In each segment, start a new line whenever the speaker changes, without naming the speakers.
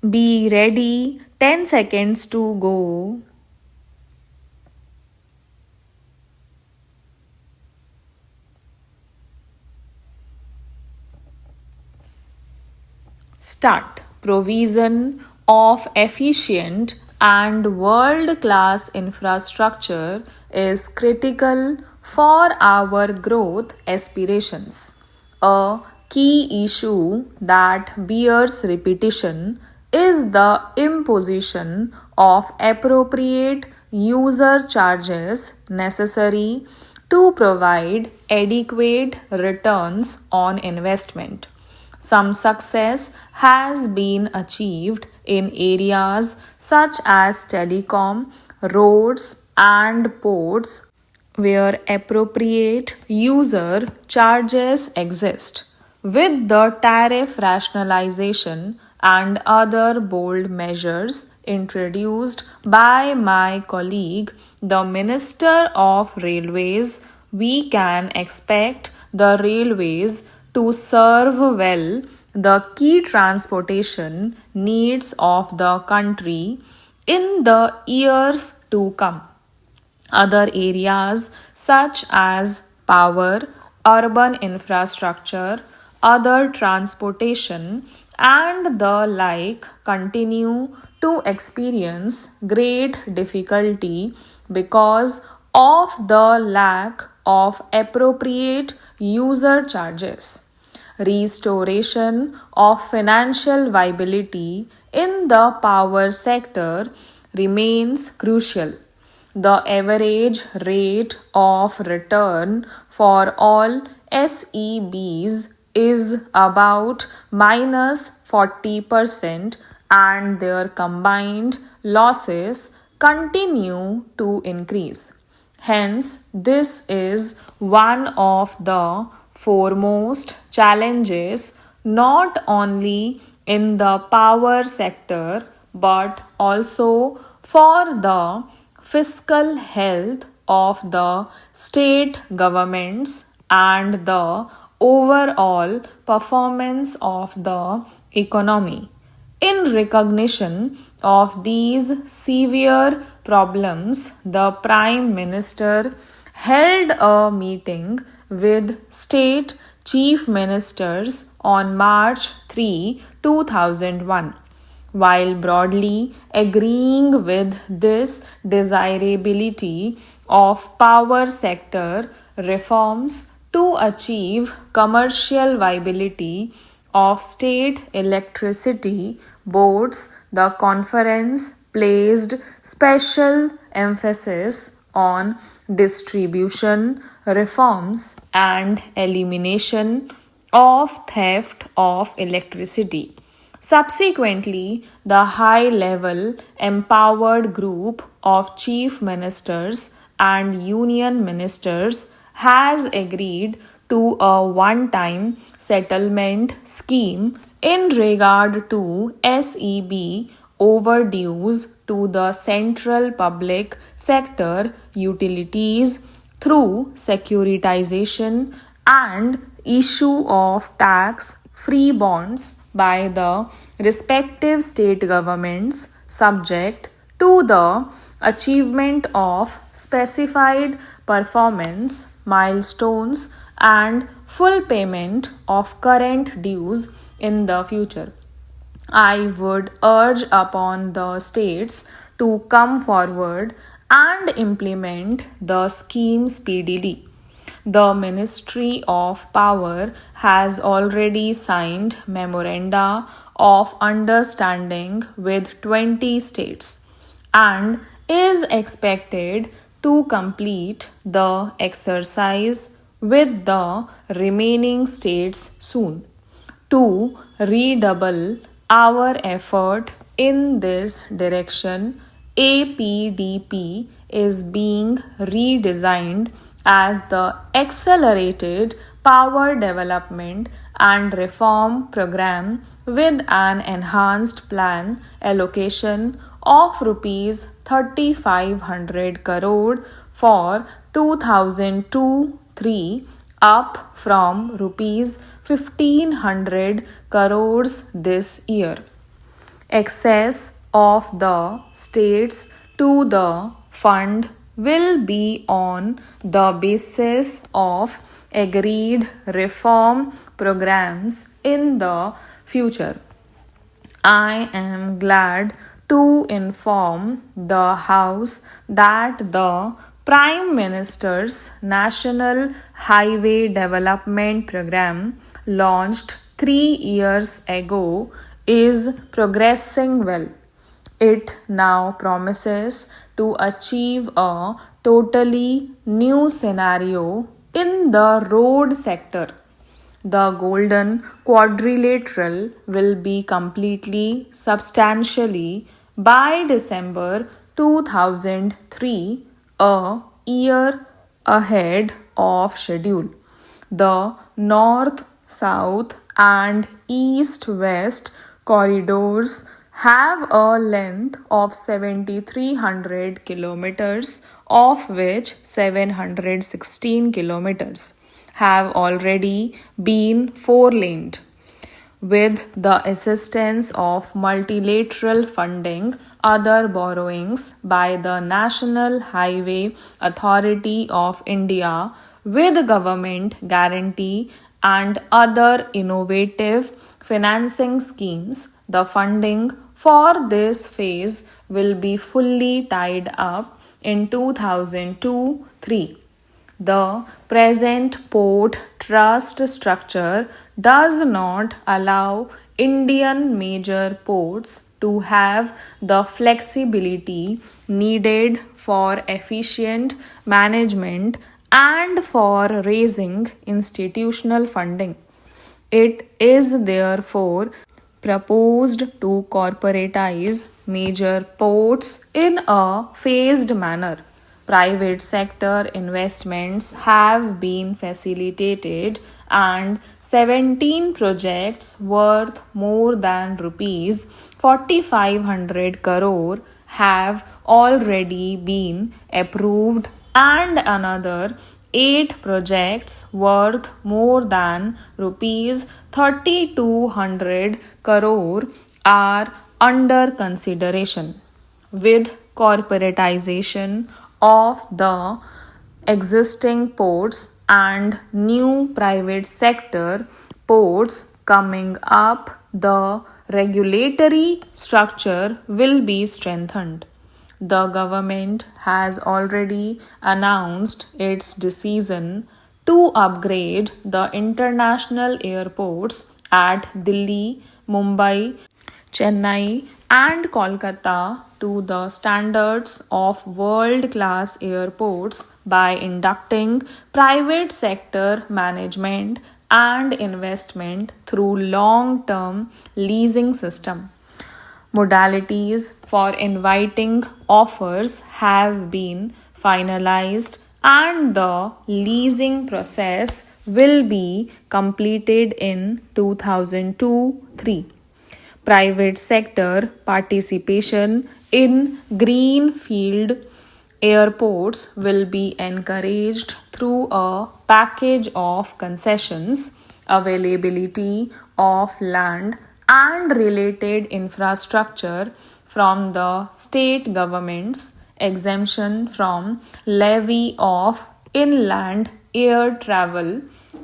Be ready, 10 seconds to go. Start. Provision of efficient and world class infrastructure is critical for our growth aspirations. A key issue that bears repetition is the imposition of appropriate user charges necessary to provide adequate returns on investment. Some success has been achieved in areas such as telecom, roads, and ports where appropriate user charges exist. With the tariff rationalization and other bold measures introduced by my colleague, the Minister of Railways, we can expect the railways to serve well the key transportation needs of the country in the years to come. Other areas such as power, urban infrastructure, other transportation, and the like continue to experience great difficulty because of the lack of appropriate user charges. Restoration of financial viability in the power sector remains crucial. The average rate of return for all SEBs is about minus 40%, and their combined losses continue to increase. Hence, this is one of the foremost challenges not only in the power sector but also for the fiscal health of the state governments and the overall performance of the economy. In recognition of these severe problems, the Prime Minister held a meeting with state chief ministers on March 3, 2001. While broadly agreeing with this desirability of power sector reforms to achieve commercial viability of state electricity boards, the conference placed special emphasis on distribution reforms and elimination of theft of electricity. Subsequently, the high level empowered group of chief ministers and union ministers has agreed to a one time settlement scheme in regard to SEB overdues to the central public sector utilities through securitization and issue of tax free bonds by the respective state governments subject to the achievement of specified performance milestones and full payment of current dues in the future. I would urge upon the states to come forward and implement the scheme speedily. The Ministry of Power has already signed memoranda of understanding with 20 states and is expected to complete the exercise with the remaining states soon. To redouble our effort in this direction, APDP is being redesigned as the Accelerated Power Development and Reform Program with an enhanced plan allocation of rupees 3500 crore for 2002-3 up from rupees 1500 crores this year. Access of the states to the fund will be on the basis of agreed reform programs in the future. I am glad to inform the House that the Prime Minister's National Highway Development Program, launched 3 years ago, is progressing well. It now promises to achieve a totally new scenario in the road sector. The Golden Quadrilateral will be completely substantially by December 2003, a year ahead of schedule. The north, south, and east west corridors have a length of 7,300 kilometers, of which 716 kilometers have already been four-laned. With the assistance of multilateral funding, other borrowings by the National Highway Authority of India, with government guarantee and other innovative financing schemes, the funding for this phase will be fully tied up in 2002-3. The present port trust structure does not allow Indian major ports to have the flexibility needed for efficient management and for raising institutional funding. It is therefore proposed to corporatize major ports in a phased manner. Private sector investments have been facilitated and 17 projects worth more than rupees 4500 crore have already been approved, and another 8 projects worth more than rupees 3200 crore are under consideration. With corporatization of the existing ports and new private sector ports coming up, the regulatory structure will be strengthened. The government has already announced its decision to upgrade the international airports at Delhi, Mumbai, Chennai, and Kolkata to the standards of world class airports by inducting private sector management and investment through long term leasing system. Modalities for inviting offers have been finalized and the leasing process will be completed in 2002-3. Private sector participation in greenfield airports will be encouraged through a package of concessions, availability of land, and related infrastructure from the state governments, exemption from levy of inland air travel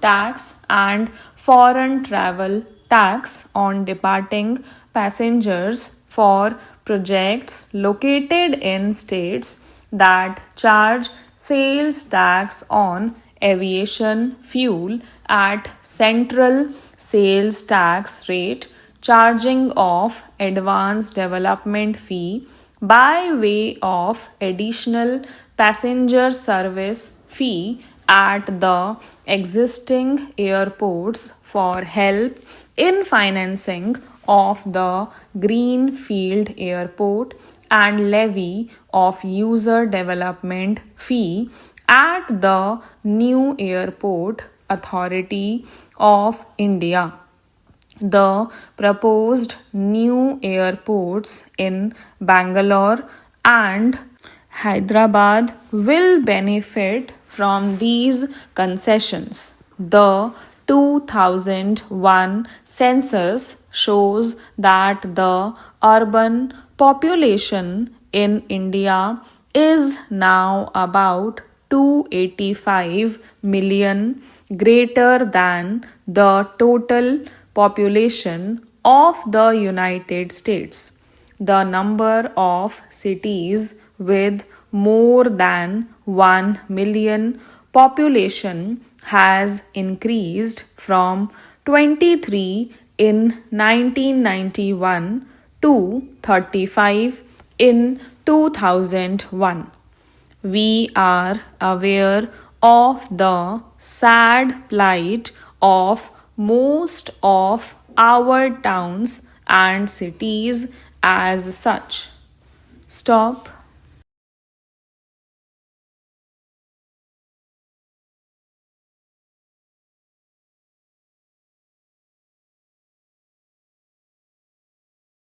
tax and foreign travel tax on departing passengers for projects located in states that charge sales tax on aviation fuel at central sales tax rate, charging of advance development fee by way of additional passenger service fee at the existing airports for help in financing of the greenfield airport and levy of user development fee at the new airport authority of India. The proposed new airports in Bangalore and Hyderabad will benefit from these concessions. The 2001 census shows that the urban population in India is now about 285 million, greater than the total population of the United States. The number of cities with more than 1 million population has increased from 23 in 1991 to 35 in 2001. We are aware of the sad plight of most of our towns and cities as such. Stop.